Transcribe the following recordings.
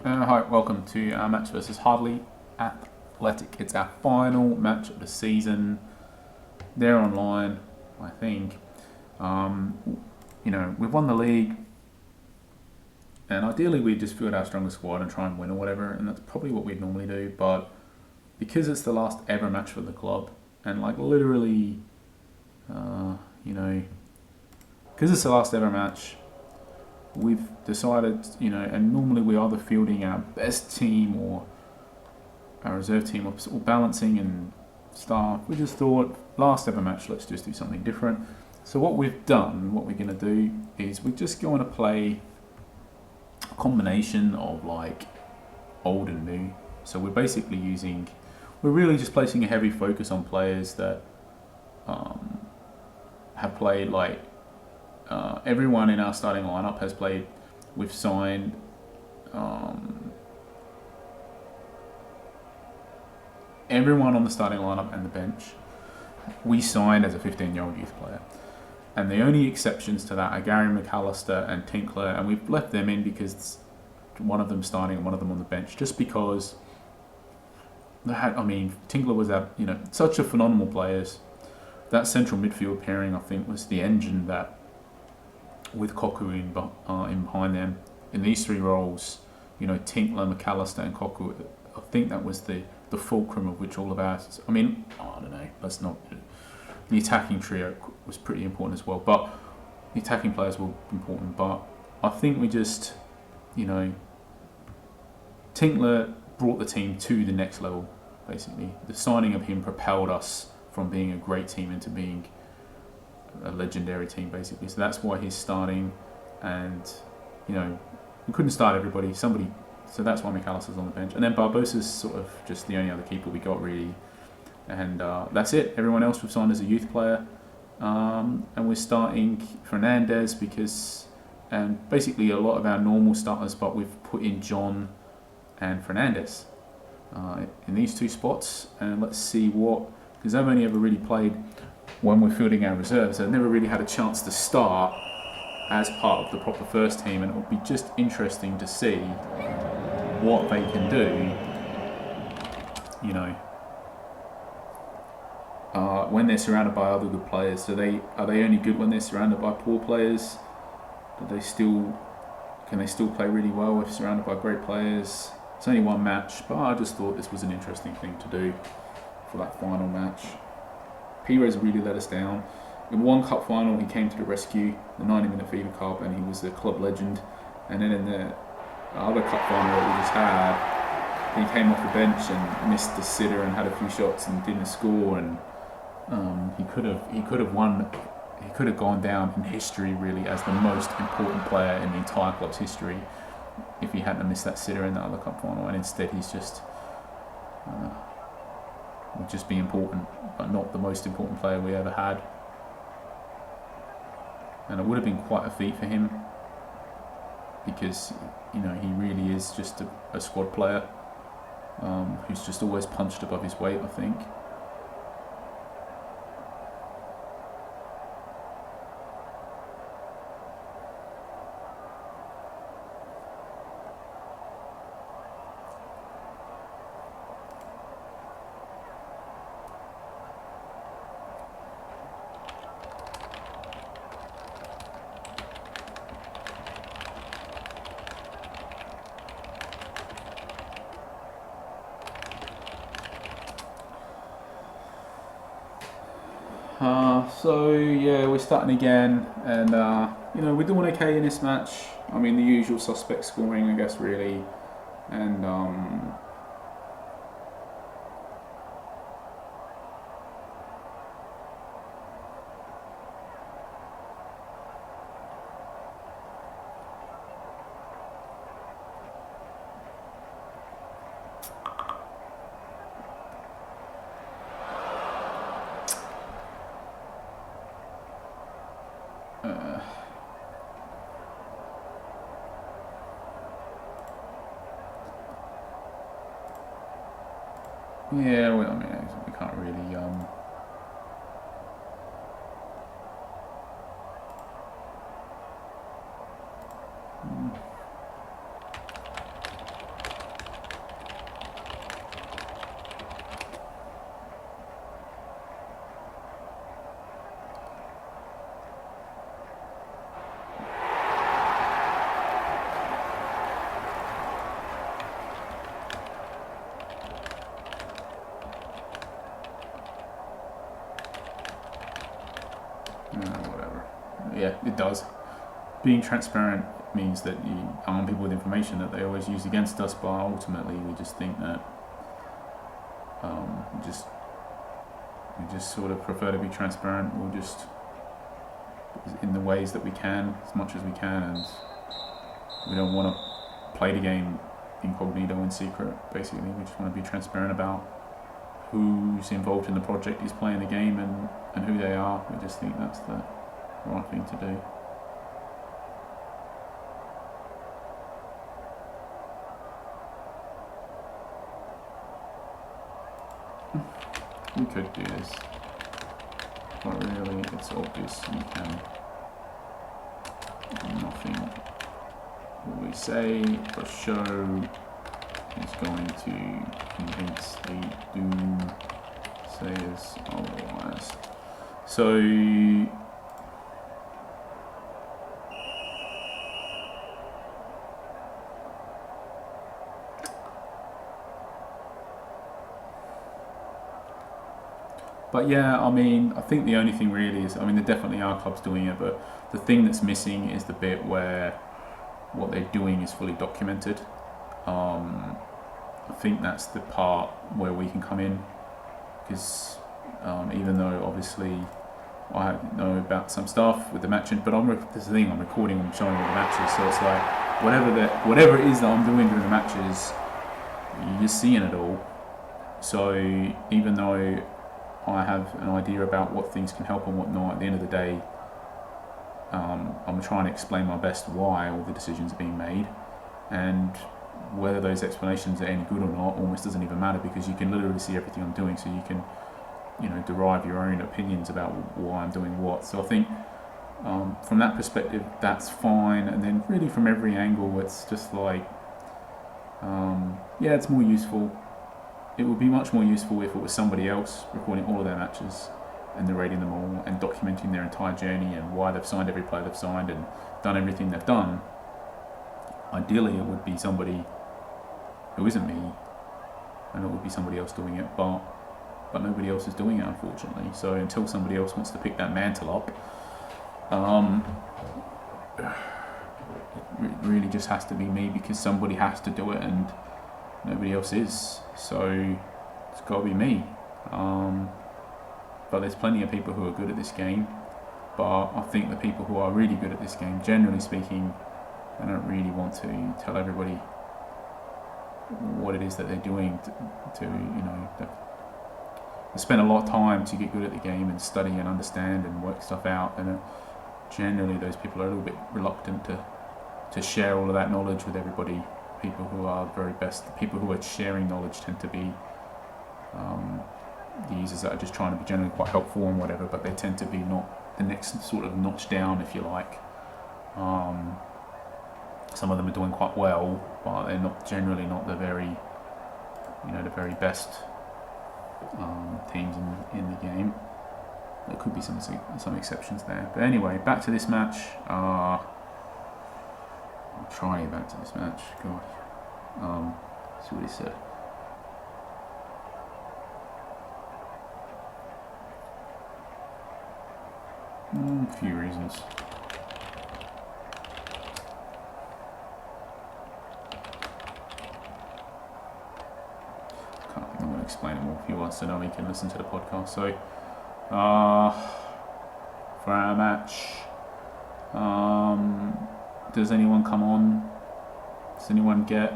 Hi, welcome to our match versus Hardley Athletic. It's our final match of the season. They're online, I think. We've won the league, and ideally we'd just field our strongest squad and try and win or whatever, and that's probably what we'd normally do. But because it's the last ever match for the club, and like literally, because it's the last ever match, we've decided, and normally we're either fielding our best team or our reserve team or balancing and staff. We just thought, last ever match, let's just do something different. So what we've done, what we're going to do, is we're just going to play a combination of like old and new. So we're basically we're really just placing a heavy focus on players that have played like everyone in our starting lineup has played. We've signed everyone on the starting lineup and the bench. We signed as a 15-year-old youth player, and the only exceptions to that are Gary McAllister and Tinkler, and we've left them in because one of them starting and one of them on the bench, just because Tinkler was such a phenomenal player. That central midfield pairing, I think, was the engine that, with Koku in behind them, in these three roles, Tinkler, McAllister and Koku, I think that was the fulcrum of which all of ours, I don't know, the attacking trio was pretty important as well, but the attacking players were important, but I think we just, Tinkler brought the team to the next level, basically. The signing of him propelled us from being a great team into being a legendary team, basically. So that's why he's starting, and we couldn't start everybody. So that's why McAllister's on the bench, and then Barbosa's sort of just the only other keeper we got, really, and that's it. Everyone else we've signed as a youth player, and we're starting Fernandez and basically a lot of our normal starters, but we've put in John and Fernandez in these two spots, and let's see because they've only ever really played when we're fielding our reserves. They've never really had a chance to start as part of the proper first team, and it will be just interesting to see what they can do, when they're surrounded by other good players. Are they only good when they're surrounded by poor players? Can they still play really well if surrounded by great players? It's only one match, but I just thought this was an interesting thing to do for that final match. Pires really let us down. In one cup final, he came to the rescue, the 90-minute Fever Cup, and he was a club legend. And then in the other cup final that we just had, he came off the bench and missed the sitter and had a few shots and didn't score. And he could have won. He could have gone down in history, really, as the most important player in the entire club's history if he hadn't missed that sitter in the other cup final. And instead, he's just would just be important, but not the most important player we ever had. And it would have been quite a feat for him, because he really is just a squad player who's just always punched above his weight, I think. We're starting again, and we're doing okay in this match. The usual suspect scoring, I guess, really, and we can't really yeah, it does. Being transparent means that you arm people with information that they always use against us, but ultimately we just think that we just sort of prefer to be transparent. We'll just, in the ways that we can, as much as we can, and we don't want to play the game incognito in secret. Basically, we just want to be transparent about who's involved in the project, is playing the game, and who they are. We just think that's the right thing to do. We could do this, but really it's obvious you can do nothing. What we say for show is going to convince the doomsayers otherwise. So but yeah, I mean, I think the only thing really is, I mean, there definitely are clubs doing it, but the thing that's missing is the bit where what they're doing is fully documented. I think that's the part where we can come in, because even though obviously I know about some stuff with the matches, but this is the thing, I'm recording and showing all the matches, so it's like whatever it is that I'm doing during the matches, you're just seeing it all. So even though I have an idea about what things can help and what not, at the end of the day, I'm trying to explain my best why all the decisions are being made, and whether those explanations are any good or not almost doesn't even matter, because you can literally see everything I'm doing, so you can, derive your own opinions about why I'm doing what. So I think from that perspective, that's fine. And then really from every angle, it's just like, yeah, it's more useful. It would be much more useful if it was somebody else recording all of their matches and narrating them all and documenting their entire journey and why they've signed every player they've signed and done everything they've done. Ideally, it would be somebody who isn't me, and it would be somebody else doing it, but nobody else is doing it, unfortunately. So until somebody else wants to pick that mantle up, it really just has to be me, because somebody has to do it and nobody else is. So it's got to be me. But there's plenty of people who are good at this game, but I think the people who are really good at this game, generally speaking, they don't really want to tell everybody what it is that they're doing they spend a lot of time to get good at the game and study and understand and work stuff out, and generally those people are a little bit reluctant to share all of that knowledge with everybody. People who are very best, the people who are sharing knowledge tend to be the users that are just trying to be generally quite helpful and whatever, but they tend to be not the next sort of notch down, if you like. Some of them are doing quite well, but they're generally not the very best teams in the game. There could be some exceptions there, but anyway, back to this match. I'll try back to this match. God, see what he said. A few reasons. I'm going to explain it more. If he wants to know, he can listen to the podcast. So, for our match, does anyone come on? Does anyone get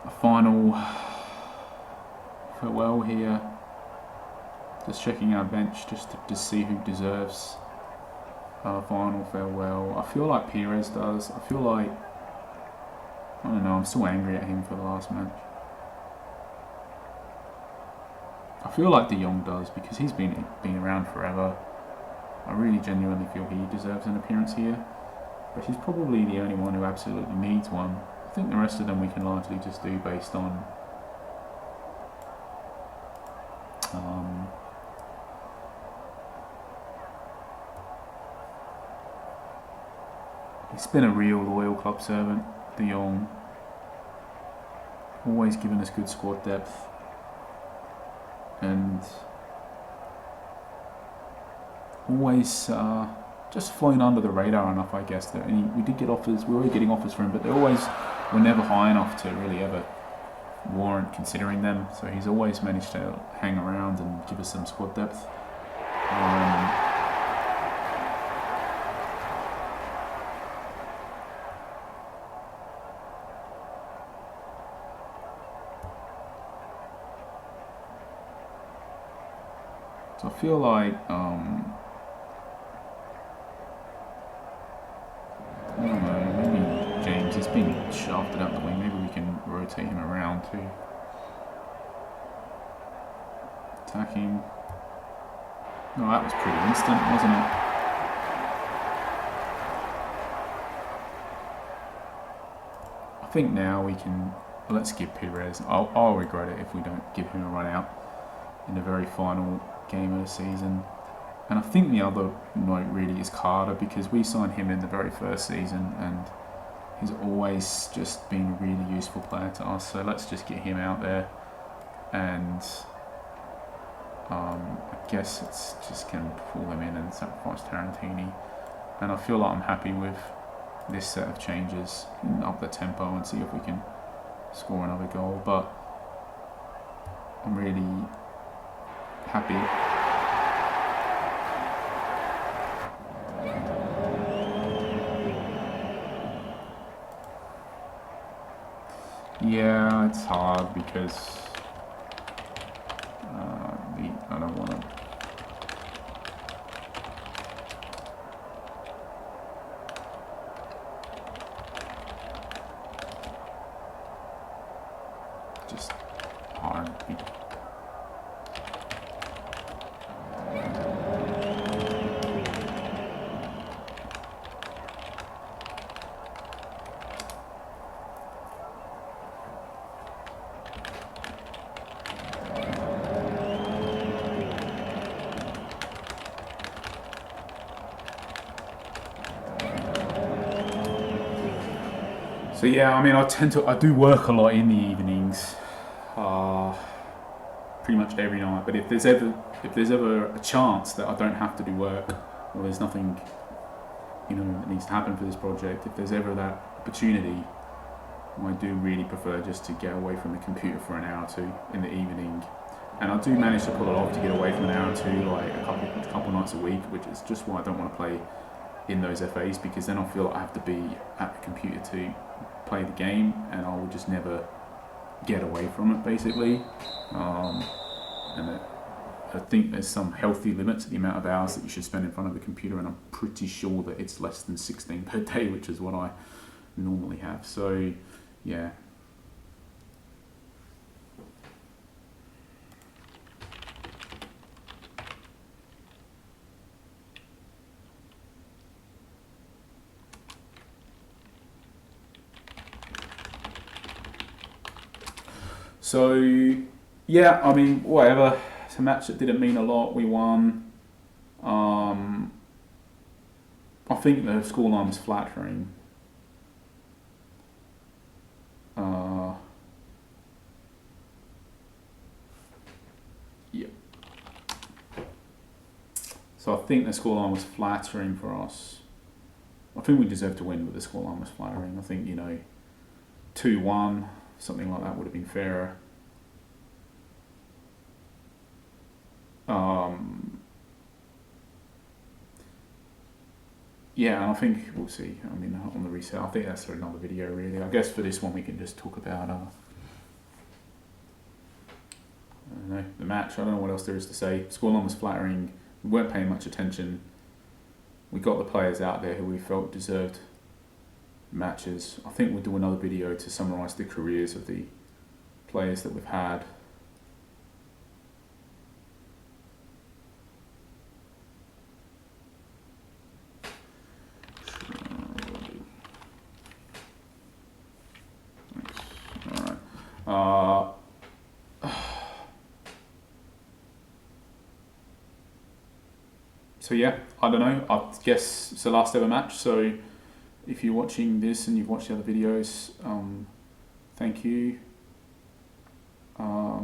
a final farewell here? Just checking our bench just to see who deserves a final farewell. I feel like Perez does. I feel like, I don't know, I'm still angry at him for the last match. I feel like De Jong does, because he's been around forever. I really genuinely feel he deserves an appearance here, but he's probably the only one who absolutely needs one. I think the rest of them we can largely just do based on he's been a real loyal club servant, De Jong. Always given us good squad depth, and always just flown under the radar enough, I guess. That we did get offers. We were getting offers for him, but were never high enough to really ever warrant considering them. So he's always managed to hang around and give us some squad depth. So I feel like I don't know, maybe James, he's been shafted out the wing, maybe we can rotate him around too. Attacking. No, that was pretty instant, wasn't it? I think now we can, let's give Perez, I'll regret it if we don't give him a run out in the very final game of the season. And I think the other note really is Carter, because we signed him in the very first season and he's always just been a really useful player to us. So let's just get him out there, and I guess it's just going to pull him in and sacrifice Tarantini. And I feel like I'm happy with this set of changes and up the tempo and see if we can score another goal. But I'm really happy. Yeah, it's hard because I don't want to. Just hard. So yeah, I mean, I do work a lot in the evenings, pretty much every night. But if there's ever a chance that I don't have to do work, or there's nothing, that needs to happen for this project, if there's ever that opportunity, I do really prefer just to get away from the computer for an hour or two in the evening. And I do manage to pull it off to get away from an hour or two, like a couple nights a week, which is just why I don't want to play in those FAs, because then I feel like I have to be at the computer to play the game, and I will just never get away from it, basically. I think there's some healthy limit to the amount of hours that you should spend in front of a computer, and I'm pretty sure that it's less than 16 per day, which is what I normally have. So, yeah. So, yeah, I mean, whatever. It's a match that didn't mean a lot. We won. I think the scoreline was flattering. Yeah. So I think the scoreline was flattering for us. I think we deserved to win, but the scoreline was flattering. I think, 2-1, something like that would have been fairer. Yeah, and I think we'll see. I mean, on the resale, I think that's for another video, really. I guess for this one, we can just talk about I don't know, the match. I don't know what else there is to say. Scoreline was flattering. We weren't paying much attention. We got the players out there who we felt deserved matches. I think we'll do another video to summarise the careers of the players that we've had. So yeah, I don't know, I guess it's the last ever match, so if you're watching this and you've watched the other videos, thank you. I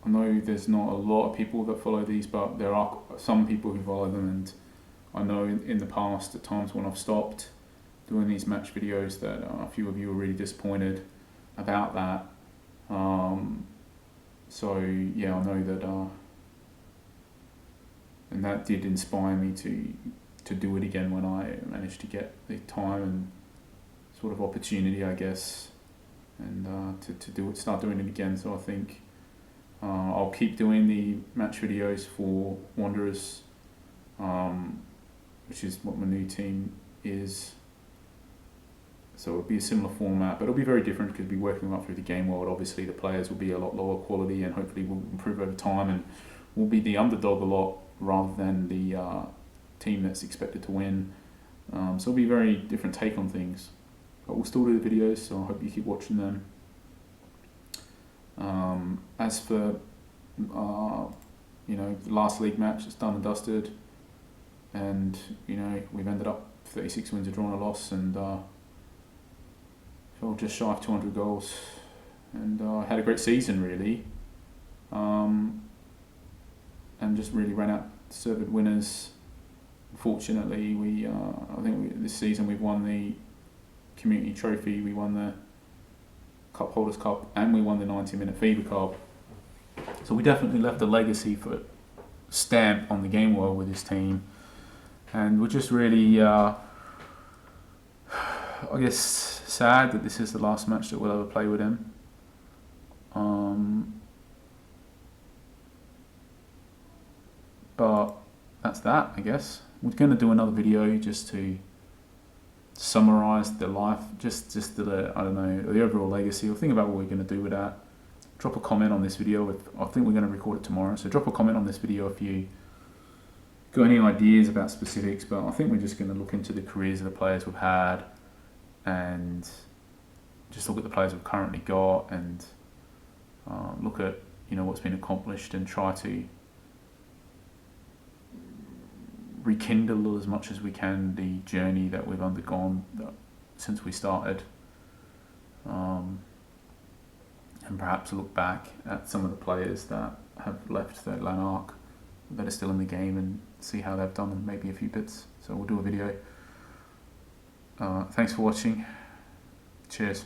know there's not a lot of people that follow these, but there are some people who follow them, and I know in the past, at times when I've stopped doing these match videos, that a few of you were really disappointed about that. So yeah, I know that, and that did inspire me to do it again when I managed to get the time and sort of opportunity, I guess, and to do it, start doing it again. So I think I'll keep doing the match videos for Wanderers, which is what my new team is. So it'll be a similar format, but it'll be very different because we'll be working up through the game world. Obviously, the players will be a lot lower quality, and hopefully will improve over time, and we'll be the underdog a lot rather than the team that's expected to win. So it'll be a very different take on things. But we'll still do the videos, so I hope you keep watching them. As for the last league match, it's done and dusted, and we've ended up 36 wins, a draw and a loss, and fell just shy of 200 goals, and had a great season really, and just really ran out deserved winners. Unfortunately, this season we've won the community trophy, we won the Cup Holders Cup, and we won the 90-minute Fever Cup. So we definitely left a legacy for stamp on the game world with this team, and we're just really, I guess, sad that this is the last match that we'll ever play with him. But that's that, I guess. We're going to do another video just to summarise the life, just the the overall legacy, or think about what we're going to do with that. Drop a comment on this video. I think we're going to record it tomorrow, so drop a comment on this video if you got any ideas about specifics. But I think we're just going to look into the careers of the players we've had, and just look at the players we've currently got, and look at what's been accomplished, and try to rekindle as much as we can the journey that we've undergone since we started, and perhaps look back at some of the players that have left the Lanark that are still in the game and see how they've done, and maybe a few bits. So we'll do a video. Thanks for watching. Cheers.